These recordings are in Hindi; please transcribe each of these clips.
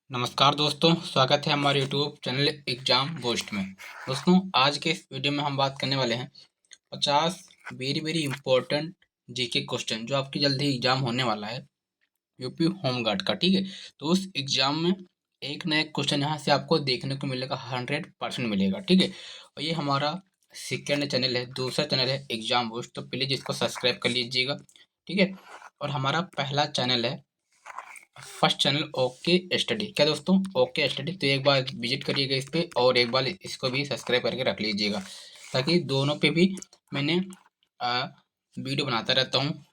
नमस्कार दोस्तों, स्वागत है हमारे यूट्यूब चैनल एग्जाम बूस्ट में। दोस्तों, आज के इस वीडियो में हम बात करने वाले हैं 50 very very important GK question जो आपकी जल्दी एग्जाम होने वाला है यूपी होमगार्ड का। ठीक है, तो उस एग्जाम में एक ना एक क्वेश्चन यहाँ से आपको देखने को मिलेगा, 100% मिलेगा। ठीक है, और ये हमारा सेकेंड चैनल है, दूसरा चैनल है एग्जाम बूस्ट, तो प्लीज़ इसको सब्सक्राइब कर लीजिएगा। ठीक है, और हमारा पहला चैनल है फर्स्ट चैनल ओके स्टडी। क्या दोस्तों, ओके स्टडी, तो एक बार विजिट करिएगा इस पे और एक बार इसको भी सब्सक्राइब करके रख लीजिएगा, ताकि दोनों पे भी मैंने वीडियो बनाता रहता हूँ।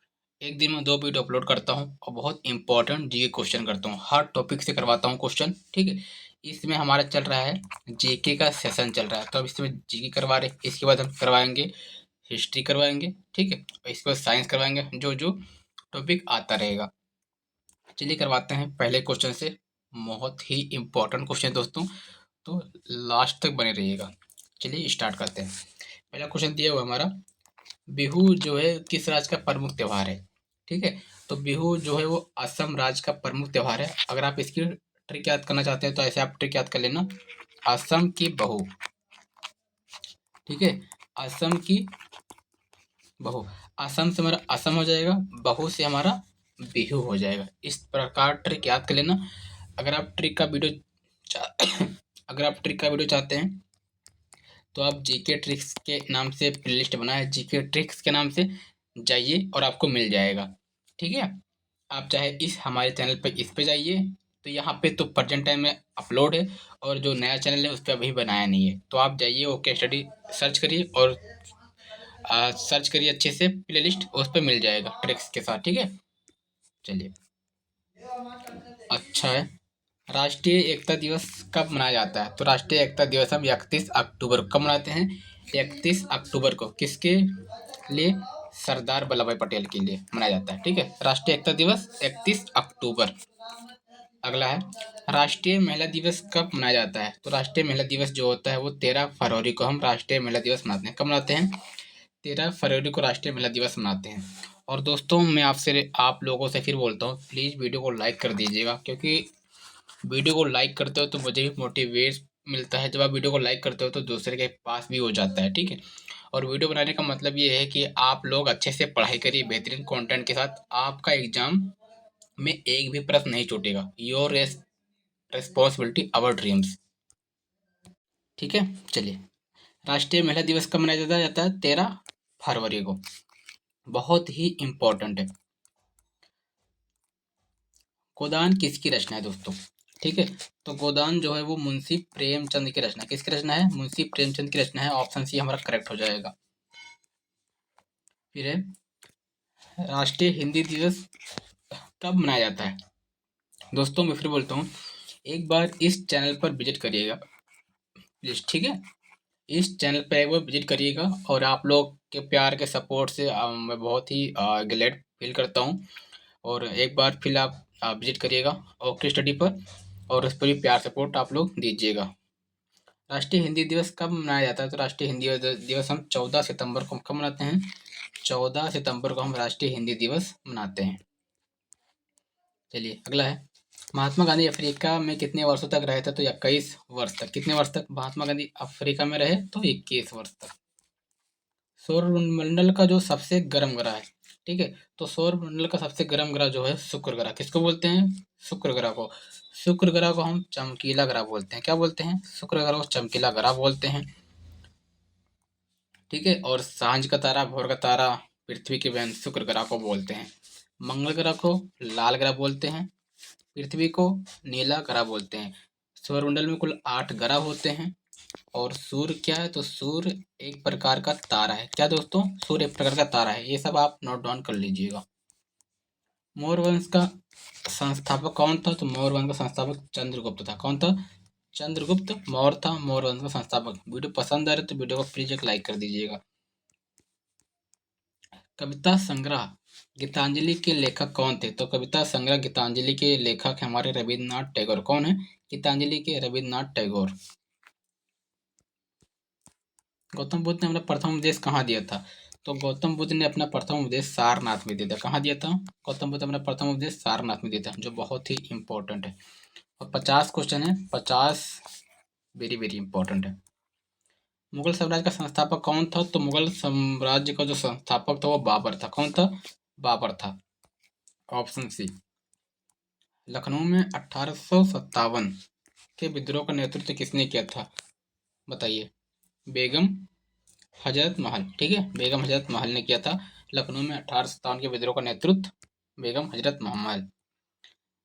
एक दिन में 2 वीडियो अपलोड करता हूँ और बहुत इंपॉर्टेंट जीके क्वेश्चन करता हूँ, हर टॉपिक से करवाता हूँ क्वेश्चन। ठीक है, इसमें हमारा चल रहा है जीके का सेशन चल रहा है, तो अब इसमें जीके करवा रहे, इसके बाद हम करवाएंगे हिस्ट्री करवाएंगे। ठीक है, और इसके बाद साइंस करवाएंगे, जो जो टॉपिक आता रहेगा। चलिए करवाते हैं पहले क्वेश्चन से। बहुत ही इम्पोर्टेंट क्वेश्चन है दोस्तों, तो लास्ट तक बने रहिएगा। चलिए स्टार्ट करते हैं। पहला क्वेश्चन दिया हुआ हमारा, बिहू जो है किस राज्य का प्रमुख त्यौहार है। ठीक है, तो बिहू जो है वो असम राज्य का प्रमुख त्यौहार है। अगर आप इसकी ट्रिक याद करना चाहते हैं तो ऐसे आप ट्रिक याद कर लेना, असम की बहू। ठीक है, असम की बहू, असम से हमारा असम हो जाएगा, बहू से हमारा बिहू हो जाएगा। इस प्रकार ट्रिक याद कर लेना। अगर आप ट्रिक का वीडियो अगर आप ट्रिक का वीडियो चाहते हैं तो आप जीके ट्रिक्स के नाम से प्लेलिस्ट बना है, जीके ट्रिक्स के नाम से जाइए और आपको मिल जाएगा। ठीक है, आप चाहे इस हमारे चैनल पे इस पे जाइए, तो यहाँ पे तो प्रेजेंट टाइम में अपलोड है, और जो नया चैनल है उस पर अभी बनाया नहीं है, तो आप जाइए ओके स्टडी सर्च करिए और सर्च करिए अच्छे से, प्लेलिस्ट उस पर मिल जाएगा ट्रिक्स के साथ। ठीक है, चलिए अच्छा है। राष्ट्रीय एकता दिवस कब मनाया जाता है, तो राष्ट्रीय एकता दिवस हम 31 अक्टूबर को कब मनाते हैं, 31 अक्टूबर को। किसके लिए, सरदार वल्लभ भाई पटेल के लिए मनाया जाता है। ठीक है, राष्ट्रीय एकता दिवस 31 अक्टूबर। अगला है, राष्ट्रीय महिला दिवस कब मनाया जाता है, तो राष्ट्रीय महिला दिवस जो होता है वो 13 फरवरी को हम राष्ट्रीय महिला दिवस मनाते हैं। कब मनाते हैं, 13 फरवरी को राष्ट्रीय महिला दिवस मनाते हैं। और दोस्तों, मैं आपसे आप लोगों से फिर बोलता हूँ, प्लीज़ वीडियो को लाइक कर दीजिएगा, क्योंकि वीडियो को लाइक करते हो तो मुझे भी मोटिवेट मिलता है। जब आप वीडियो को लाइक करते हो तो दूसरे के पास भी हो जाता है। ठीक है, और वीडियो बनाने का मतलब ये है कि आप लोग अच्छे से पढ़ाई करिए बेहतरीन कंटेंट के साथ, आपका एग्जाम में एक भी प्रश्न नहीं छूटेगा। Your responsibility our dreams. ठीक है, चलिए, राष्ट्रीय महिला दिवस कब मनाया जाता है, 13 फरवरी को। बहुत ही इम्पोर्टेंट है। गोदान किसकी रचना है दोस्तों, ठीक है, तो गोदान जो है वो मुंशी प्रेमचंद की रचना है। किसकी रचना है, मुंशी प्रेमचंद की रचना है। ऑप्शन सी हमारा करेक्ट हो जाएगा। फिर है, राष्ट्रीय हिंदी दिवस कब मनाया जाता है। दोस्तों, मैं फिर बोलता हूँ, एक बार इस चैनल पर विजिट करिएगा प्लीज। ठीक है, इस चैनल पर एक बार विजिट करिएगा, और आप लोग के प्यार के सपोर्ट से मैं बहुत ही ग्लैड फील करता हूँ। और एक बार फिर आप विजिट करिएगा ओके स्टडी पर, और उस पर भी प्यार सपोर्ट आप लोग दीजिएगा। राष्ट्रीय हिंदी दिवस कब मनाया जाता है, तो राष्ट्रीय हिंदी दिवस हम 14 सितंबर को कब मनाते हैं, 14 सितंबर को हम राष्ट्रीय हिंदी दिवस मनाते हैं। चलिए अगला है, महात्मा गांधी अफ्रीका में कितने वर्षों तक रहे थे, तो 21 वर्ष तक। कितने वर्ष तक महात्मा गांधी अफ्रीका में रहे, तो 21 वर्ष तक। सौर मंडल का जो सबसे गर्म ग्रह है, ठीक है, तो सौर मंडल का सबसे गर्म ग्रह जो है शुक्र ग्रह। किसको बोलते हैं, शुक्र ग्रह को। शुक्र ग्रह को हम चमकीला ग्रह बोलते हैं। क्या बोलते हैं, शुक्र ग्रह को चमकीला ग्रह बोलते हैं। ठीक है, और सांझ का तारा, भोर का तारा, पृथ्वी की बहन शुक्र ग्रह को बोलते हैं। मंगल ग्रह को लाल ग्रह बोलते हैं, पृथ्वी को नीला ग्रह बोलते हैं। सौरमंडल में कुल 8 ग्रह होते हैं। और सूर्य क्या है, तो सूर्य एक प्रकार का तारा है। क्या दोस्तों, सूर्य एक प्रकार का तारा है। ये सब आप नोट डाउन कर लीजिएगा। मौर्य वंश का संस्थापक कौन था, तो मौर्य वंश का संस्थापक चंद्रगुप्त था। कौन था, चंद्रगुप्त मौर्य था मौर्य वंश का संस्थापक। वीडियो पसंद आ रहे तो वीडियो को प्लीज एक लाइक कर दीजिएगा। कविता संग्रह गीतांजलि के लेखक कौन थे, तो कविता संग्रह गीतांजलि के लेखक हमारे रविन्द्रनाथ टैगोर। कौन है, गीतांजलि के रविन्द्रनाथ टैगोर। गौतम बुद्ध ने अपना प्रथम उपदेश कहाँ दिया था, तो गौतम बुद्ध ने अपना प्रथम उपदेश सारनाथ में दिया था। कहाँ दिया था, गौतम बुद्ध अपना प्रथम उपदेश सारनाथ में दिया था, जो बहुत ही इंपॉर्टेंट है। और 50 क्वेश्चन है, 50 वेरी वेरी इंपॉर्टेंट है। मुगल साम्राज्य का संस्थापक कौन था? तो मुगल साम्राज्य का जो संस्थापक था वो बाबर था। कौन था? बाबर था। Option C. लखनऊ में 1857 के विद्रोह का नेतृत्व किसने किया था? बताइए। बेगम हजरत महल। ठीक है, बेगम हजरत महल ने किया था। लखनऊ में 1857 के विद्रोह का नेतृत्व बेगम हजरत महल।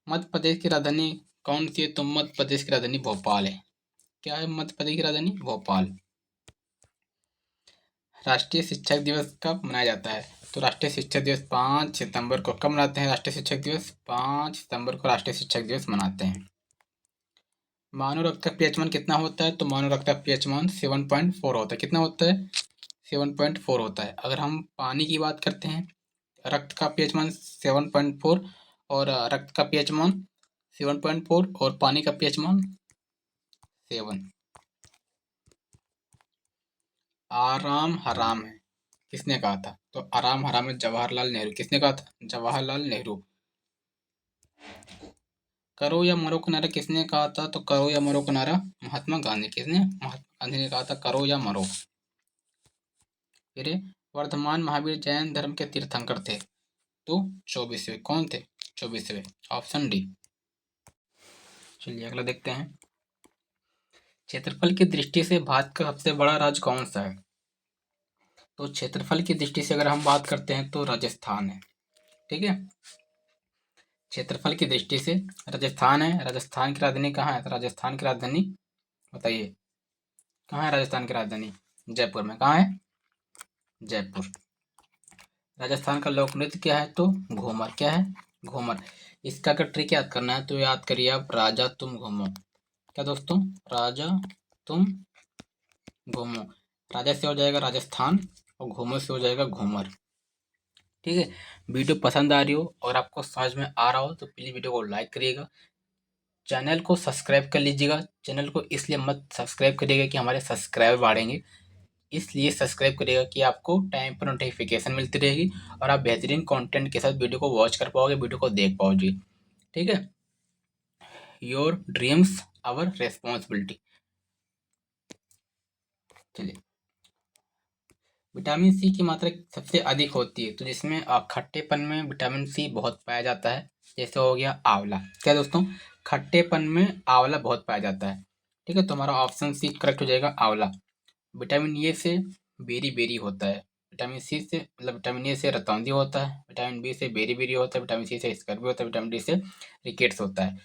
मध्य प्रदेश की राजधानी कौन सी है? तो मध्य प्रदेश की राजधानी भोपाल है। क्या है मध्य प्रदेश की राजधानी? भोपाल। राष्ट्रीय शिक्षक दिवस कब मनाया जाता है? तो राष्ट्रीय शिक्षक दिवस 5 सितंबर को। कब मनाते हैं राष्ट्रीय शिक्षक दिवस? 5 सितंबर को राष्ट्रीय शिक्षक दिवस मनाते हैं। मानव रक्त का पीएच मान कितना होता है? तो मानव रक्त का पीएच मान 7.4 होता है। कितना होता है? 7.4 होता है। अगर हम पानी की बात करते हैं, रक्त का पीएच मान 7.4 और रक्त का पीएच मान 7.4 और पानी का पीएच मान 7। आराम हराम है किसने कहा था? तो आराम हराम है जवाहरलाल नेहरू। किसने कहा था? जवाहरलाल नेहरू। करो या मरो का नारा किसने कहा था? तो करो या मरो का नारा महात्मा गांधी। किसने? महात्मा गांधी ने कहा था करो या मरो। फिर वर्धमान महावीर जैन धर्म के तीर्थंकर थे। तो 24वें। कौन थे? 24वें। Option D. चलिए अगला देखते हैं। क्षेत्रफल की दृष्टि से भारत का सबसे बड़ा राज्य कौन सा है? तो क्षेत्रफल की दृष्टि से अगर हम बात करते हैं तो राजस्थान है। ठीक है, क्षेत्रफल की दृष्टि से राजस्थान है। राजस्थान की राजधानी कहाँ है? तो राजस्थान की राजधानी बताइए कहाँ है? राजस्थान की राजधानी जयपुर में। कहाँ है? जयपुर। राजस्थान का लोक नृत्य क्या है? तो घूमर। क्या है? घूमर। इसका अगर ट्रिक याद करना है तो याद करिए आप, राजा तुम घूमो। क्या दोस्तों? राजा तुम घूमो। राजा से हो जाएगा राजस्थान और घूमर से हो जाएगा घूमर। ठीक है, वीडियो पसंद आ रही हो और आपको समझ में आ रहा हो तो प्लीज़ वीडियो को लाइक करिएगा, चैनल को सब्सक्राइब कर लीजिएगा। चैनल को इसलिए मत सब्सक्राइब करिएगा कि हमारे सब्सक्राइबर बढ़ेंगे, इसलिए सब्सक्राइब करिएगा कि आपको टाइम पर नोटिफिकेशन मिलती रहेगी और आप बेहतरीन कंटेंट के साथ वीडियो को वॉच कर पाओगे, वीडियो को देख पाओगे। ठीक है, योर ड्रीम्स आवर रेस्पॉन्सिबिलिटी। चलिए, विटामिन सी की मात्रा सबसे अधिक होती है तो जिसमें खट्टेपन में विटामिन सी बहुत पाया जाता है, जैसे हो गया आंवला। क्या दोस्तों? खट्टेपन में आंवला बहुत पाया जाता है। ठीक है, तो हमारा ऑप्शन सी करेक्ट हो जाएगा, आंवला। विटामिन ए से बेरी बेरी होता है। विटामिन सी से मतलब विटामिन ए से रतौंधी होता है, विटामिन बी से बेरी बेरी होता है, विटामिन सी से स्कर्वी होता है, विटामिन डी से रिकेट्स होता है।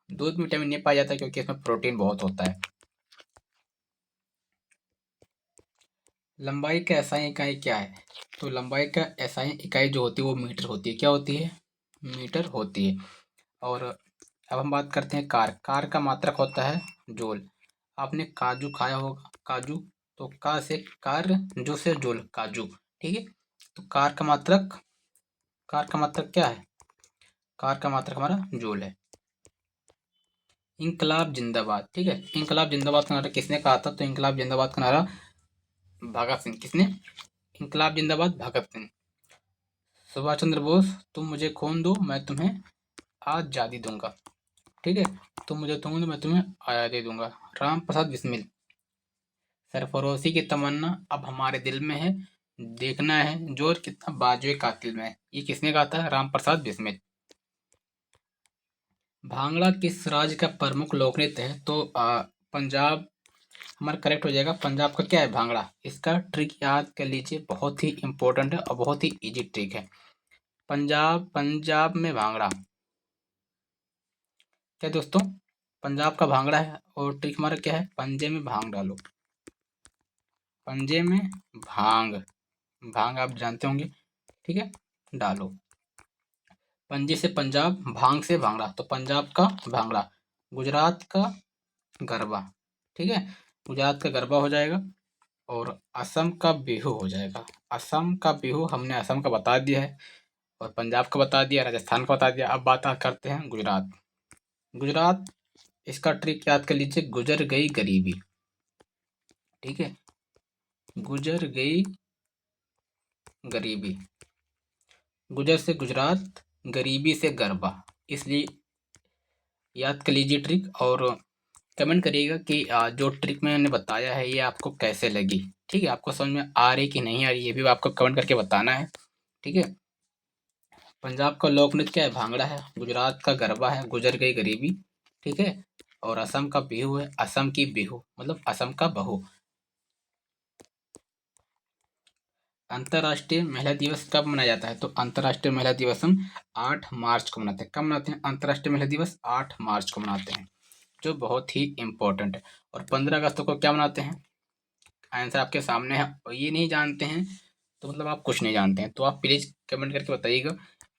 दूध में विटामिन ए पाया जाता है क्योंकि इसमें प्रोटीन बहुत होता है। लंबाई का एसआई इकाई क्या है? तो लंबाई का एसआई इकाई जो होती है वो मीटर होती है। क्या होती है? मीटर होती है। और अब हम बात करते हैं कार। कार का मात्रक होता है जूल। आपने काजू खाया होगा, काजू, तो का से कार, जो से जूल, काजू। ठीक है, तो कार का मात्रक क्या है? कार का मात्रक हमारा जूल है। इंकलाब जिंदाबाद। ठीक है, इंकलाब जिंदाबाद का नारा किसने कहा था? तो इंकलाब जिंदाबाद का नारा भगत सिंह। किसने? इंकलाब जिंदाबाद भगत सिंह। सुभाष चंद्र बोस, तुम मुझे खून दो मैं तुम्हें आज़ादी दूंगा। ठीक है, तुम मुझे खून दो मैं तुम्हें आज़ादी दूंगा। राम प्रसाद बिस्मिल, सरफरोशी की तमन्ना अब हमारे दिल में है, देखना है जोर कितना बाजुए कातिल में है। ये किसने कहा था? राम प्रसाद बिस्मिल। भांगड़ा किस राज्य का प्रमुख लोक नृत्य है? तो पंजाब हमारा करेक्ट हो जाएगा। पंजाब का क्या है? भांगड़ा। इसका ट्रिक याद कर लीजिए, बहुत ही इंपॉर्टेंट है और बहुत ही इजी ट्रिक है। पंजाब में भांगड़ा। क्या दोस्तों? पंजाब का भांगड़ा है और ट्रिक हमारा क्या है? पंजे में भांग डालो। पंजे में भांग, भांग आप जानते होंगे। ठीक है, डालो। पंजे से पंजाब, भांग से भांगड़ा, तो पंजाब का भांगड़ा। गुजरात का गरबा। ठीक है, गुजरात का गरबा हो जाएगा और असम का बिहू हो जाएगा। असम का बिहू हमने असम का बता दिया है और पंजाब का बता दिया, राजस्थान का बता दिया। अब बात करते हैं गुजरात। गुजरात, इसका ट्रिक याद कर लीजिए, गुजर गई गरीबी। ठीक है, गुजर गई गरीबी। गुजर से गुजरात, गरीबी से गरबा, इसलिए याद कर लीजिए ट्रिक और कमेंट करिएगा कि जो ट्रिक मैंने बताया है ये आपको कैसे लगी। ठीक है, आपको समझ में आ रही कि नहीं आ रही ये भी आपको कमेंट करके बताना है। ठीक है, पंजाब का लोक नृत्य क्या है? भांगड़ा है। गुजरात का गरबा है, गुजर गई गरीबी। ठीक है, और असम का बिहू है, असम की बिहू मतलब असम का बहू। अंतर्राष्ट्रीय महिला दिवस कब मनाया जाता है? तो अंतर्राष्ट्रीय महिला दिवस हम 8 मार्च को मनाते हैं। कब मनाते हैं अंतर्राष्ट्रीय महिला दिवस? 8 मार्च को मनाते हैं, जो बहुत ही इम्पोर्टेंट है। और 15 अगस्त को क्या मनाते हैं? आंसर आपके सामने है और ये नहीं जानते हैं तो मतलब आप कुछ नहीं जानते हैं। तो आप प्लीज़ कमेंट करके बताइएगा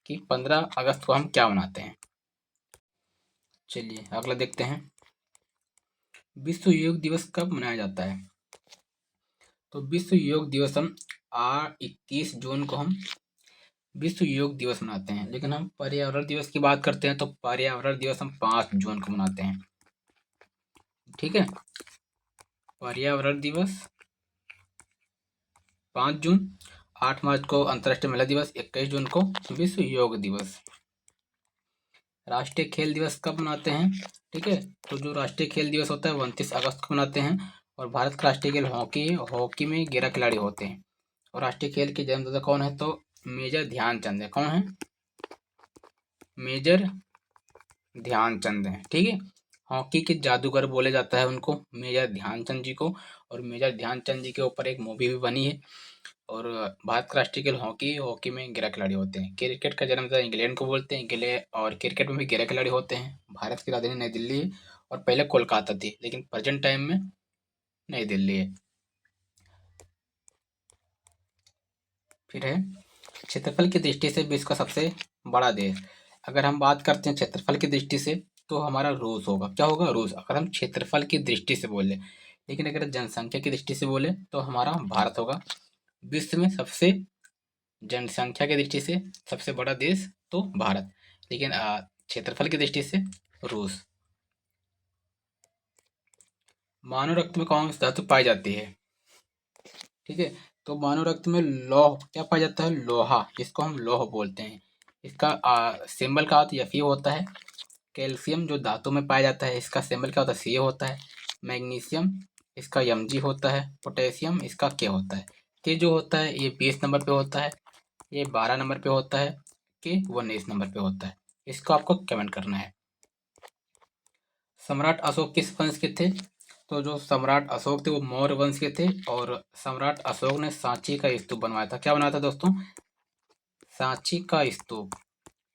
कि 15 अगस्त को हम क्या मनाते हैं। चलिए अगला देखते हैं, विश्व योग दिवस कब मनाया जाता है? तो विश्व योग दिवस हम 21 जून को हम विश्व योग दिवस मनाते हैं। लेकिन हम पर्यावरण दिवस की बात करते हैं तो पर्यावरण दिवस हम 5 जून को मनाते हैं। ठीक है, पर्यावरण दिवस 5 जून, 8 मार्च को अंतर्राष्ट्रीय महिला दिवस, 21 जून को विश्व योग दिवस। राष्ट्रीय खेल दिवस कब मनाते हैं? ठीक है, तो जो राष्ट्रीय खेल दिवस होता है वो 29 अगस्त को मनाते हैं। और भारत का राष्ट्रीय खेल हॉकी है, हॉकी में 11 खिलाड़ी होते हैं। और राष्ट्रीय खेल के जन्मदाता कौन है? तो मेजर ध्यानचंद है। कौन है? मेजर ध्यानचंद है। ठीक है, हॉकी के जादूगर बोले जाता है उनको, मेजर ध्यानचंद जी को। और मेजर ध्यानचंद जी के ऊपर एक मूवी भी बनी है। और भारत का राष्ट्रीय खेल हॉकी, हॉकी में 11 खिलाड़ी होते हैं। क्रिकेट का जन्मदाता इंग्लैंड को बोलते हैं, इंग्लैंड और क्रिकेट में भी 11 खिलाड़ी होते हैं। भारत की राजधानी नई दिल्ली है और पहले कोलकाता थी, लेकिन प्रेजेंट टाइम में नई दिल्ली है। फिर है क्षेत्रफल की दृष्टि से विश्व का सबसे बड़ा देश। अगर हम बात करते हैं क्षेत्रफल की दृष्टि से तो हमारा रूस होगा। क्या होगा? रूस, अगर हम क्षेत्रफल की दृष्टि से बोले। लेकिन अगर जनसंख्या की दृष्टि से बोले तो हमारा भारत होगा। विश्व में सबसे जनसंख्या की दृष्टि से सबसे बड़ा देश तो भारत, लेकिन क्षेत्रफल की दृष्टि से रूस। मानव रक्त में कौन सी धातु पाई जाती है? ठीक है, तो मानव रक्त में लौह क्या पाया जाता है? लोहा, जिसको हम लौह बोलते हैं। इसका सिंबल का अर्थ Fe होता है। कैल्शियम जो धातु में पाया जाता है इसका सिंबल क्या होता है? Ca होता है। मैग्नीशियम इसका Mg होता है। पोटेशियम इसका K होता है। K जो होता है ये 20 नंबर पे होता है, ये 12 नंबर पे होता है, K 19 नंबर पे होता है। इसको आपको कमेंट करना है। सम्राट अशोक किस वंश के थे? तो जो सम्राट अशोक थे वो मौर्य वंश के थे। और सम्राट अशोक ने सांची का स्तूप बनवाया था। क्या बनाया था दोस्तों? सांची का स्तूप।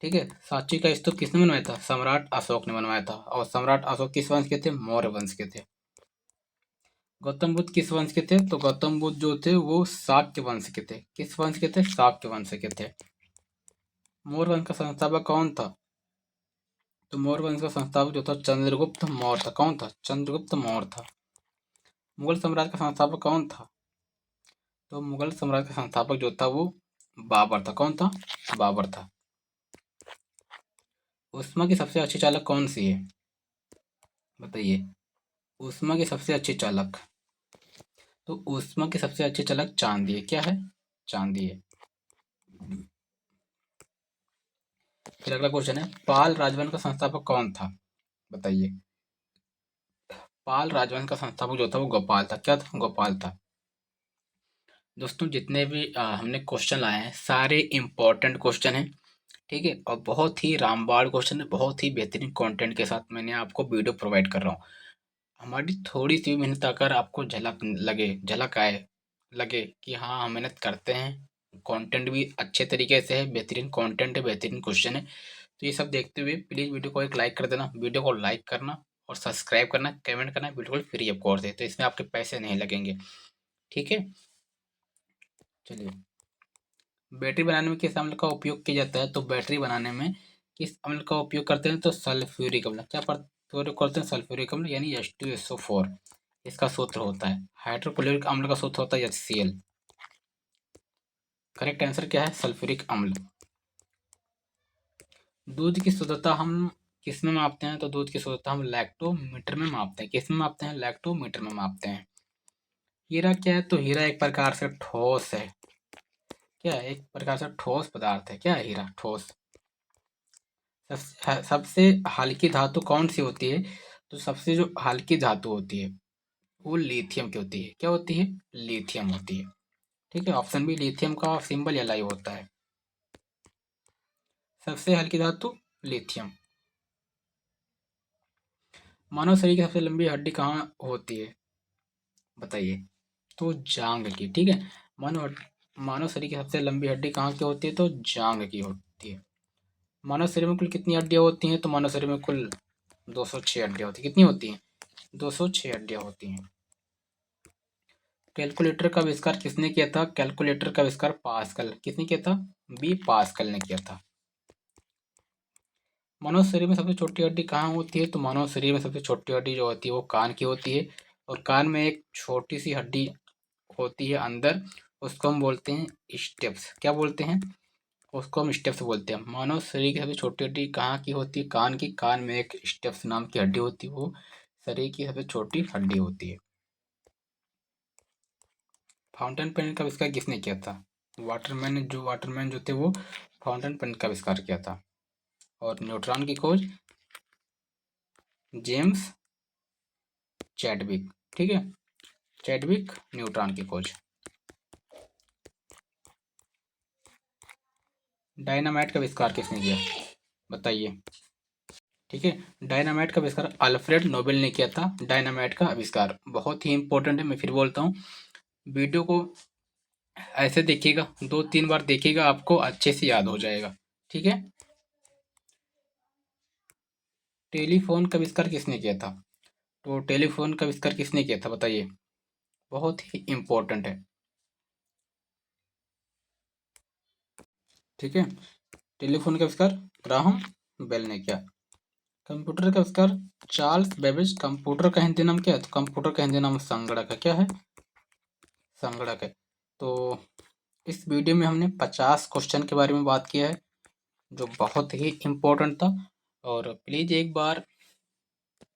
ठीक है, सांची का स्तूप किसने बनवाया था? सम्राट अशोक ने बनवाया था। और सम्राट अशोक किस वंश के थे? मौर्य वंश के थे। गौतम बुद्ध किस वंश के थे? तो गौतम बुद्ध जो थे वो शाक्य वंश के थे। किस वंश के थे? शाक्य वंश के थे। मौर्य वंश का संस्थापक कौन था? तो मौर्य वंश का संस्थापक जो था चंद्रगुप्त मौर्य था। कौन था? चंद्रगुप्त मौर्य था। मुगल साम्राज्य का संस्थापक कौन था? तो मुगल साम्राज्य का संस्थापक जो था वो बाबर था। कौन था? बाबर था। उष्मा की सबसे अच्छी चालक कौन सी है? बताइए, उष्मा की सबसे अच्छी चालक। तो उष्मा की सबसे अच्छी चालक चांदी है। क्या है? चांदी है। फिर अगला क्वेश्चन है, पाल राजवंश का संस्थापक कौन था? बताइए, पाल राजवंश का संस्थापक जो था वो गोपाल था। क्या था? गोपाल था। दोस्तों जितने भी हमने क्वेश्चन लाए हैं सारे इंपॉर्टेंट क्वेश्चन हैं। ठीक है, और बहुत ही रामबाण क्वेश्चन है, बहुत ही बेहतरीन कंटेंट के साथ मैंने आपको वीडियो प्रोवाइड कर रहा हूँ। हमारी थोड़ी सी मेहनत अगर आपको झलक लगे, झलक आए, लगे कि हाँ हम मेहनत करते हैं, कंटेंट भी अच्छे तरीके से है, बेहतरीन कंटेंट है, बेहतरीन क्वेश्चन है, तो ये सब देखते हुए प्लीज़ वीडियो को एक लाइक कर देना। वीडियो को लाइक करना और सब्सक्राइब करना, कमेंट करना बिल्कुल फ्री ऑफ कॉस्ट है, तो इसमें आपके पैसे नहीं लगेंगे। ठीक है, चलिए, बैटरी बनाने में किस अम्ल का उपयोग किया जाता है? तो बैटरी बनाने में किस अम्ल का उपयोग करते हैं? तो सल्फ्यूरिक अम्ल। क्या प्रयोग करते हैं? सल्फ्यूरिक अम्ल यानी H2SO4 इसका सूत्र होता है। हाइड्रोक्लोरिक अम्ल का सूत्र होता है HCl। करेक्ट आंसर क्या है? सल्फ्यूरिक अम्ल। दूध की शुद्धता हम किस में मापते हैं? तो दूध की शुद्धता हम लैक्टोमीटर में मापते हैं। किस में मापते हैं? लैक्टोमीटर में मापते हैं। हीरा क्या है? तो हीरा एक प्रकार से ठोस है। क्या है? एक प्रकार से ठोस पदार्थ है। क्या है हीरा? ठोस। सबसे हल्की धातु कौन सी होती है? तो सबसे जो हल्की धातु होती है वो लिथियम की होती है। क्या होती है? लिथियम होती है। ठीक है, ऑप्शन बी लिथियम का सिंबल Li होता है। सबसे हल्की धातु लिथियम। मानव शरीर की सबसे लंबी हड्डी कहाँ होती है? बताइए। तो जांग की। ठीक है, मानव मानव शरीर की सबसे लंबी हड्डी कहाँ की होती है? तो जांग की होती है। मानव शरीर में कुल कितनी हड्डियाँ होती हैं? तो मानव शरीर में कुल 206 हड्डियाँ होती हैं। कितनी होती हैं? 206 हड्डियाँ होती हैं। कैलकुलेटर का आविष्कार किसने किया था? कैलकुलेटर का आविष्कार पास्कल। किसने किया था? बी पास्कल ने किया था। मानव शरीर में सबसे छोटी हड्डी कहाँ होती है? तो मानव शरीर में सबसे छोटी हड्डी जो होती है वो कान की होती है। और कान में एक छोटी सी हड्डी होती है अंदर, उसको हम बोलते हैं स्टेप्स। क्या बोलते हैं? उसको हम स्टेप्स बोलते हैं। मानव शरीर की सबसे छोटी हड्डी कहाँ की होती है? कान की। कान में एक स्टेप्स नाम की हड्डी होती है, वो शरीर की सबसे छोटी हड्डी होती है। फाउंटेन पेन का आविष्कार किसने किया था? वाटरमैन जो थे वो फाउंटेन पेन का आविष्कार किया था। और न्यूट्रॉन की खोज जेम्स चैडविक। ठीक है, चैडविक न्यूट्रॉन की खोज। डायनामाइट का आविष्कार किसने किया? बताइए। ठीक है, डायनामाइट का आविष्कार अल्फ्रेड नोबेल ने किया था। डायनामाइट का आविष्कार बहुत ही इंपॉर्टेंट है, मैं फिर बोलता हूँ। वीडियो को ऐसे देखिएगा, 2-3 बार देखिएगा, आपको अच्छे से याद हो जाएगा। ठीक है। टेलीफोन का आविष्कार किसने किया था? तो टेलीफोन का आविष्कार किसने किया था? बताइए, बहुत ही इंपॉर्टेंट है। ठीक है, टेलीफोन का आविष्कार ग्राहम बेल ने किया। कंप्यूटर का आविष्कार चार्ल्स बेबेज। कंप्यूटर का हिंदी नाम क्या है? तो कंप्यूटर का हिंदी नाम संगणक है। क्या है? संगणक है। तो इस वीडियो में हमने 50 क्वेश्चन के बारे में बात किया है, जो बहुत ही इम्पोर्टेंट था। और प्लीज़ एक बार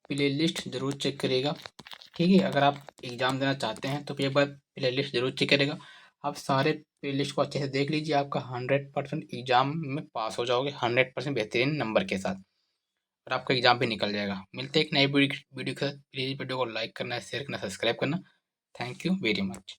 प्ले लिस्ट ज़रूर चेक करिएगा। ठीक है, अगर आप एग्ज़ाम देना चाहते हैं तो एक बार प्ले लिस्ट ज़रूर चेक करिएगा। आप सारे प्ले लिस्ट को अच्छे से देख लीजिए, आपका 100% एग्ज़ाम में पास हो जाओगे, 100% बेहतरीन नंबर के साथ, और आपका एग्ज़ाम भी निकल जाएगा। मिलते हैं एक नई वीडियो के साथ। प्लीज़ वीडियो को लाइक करना, शेयर करना, सब्सक्राइब करना। Thank you very much.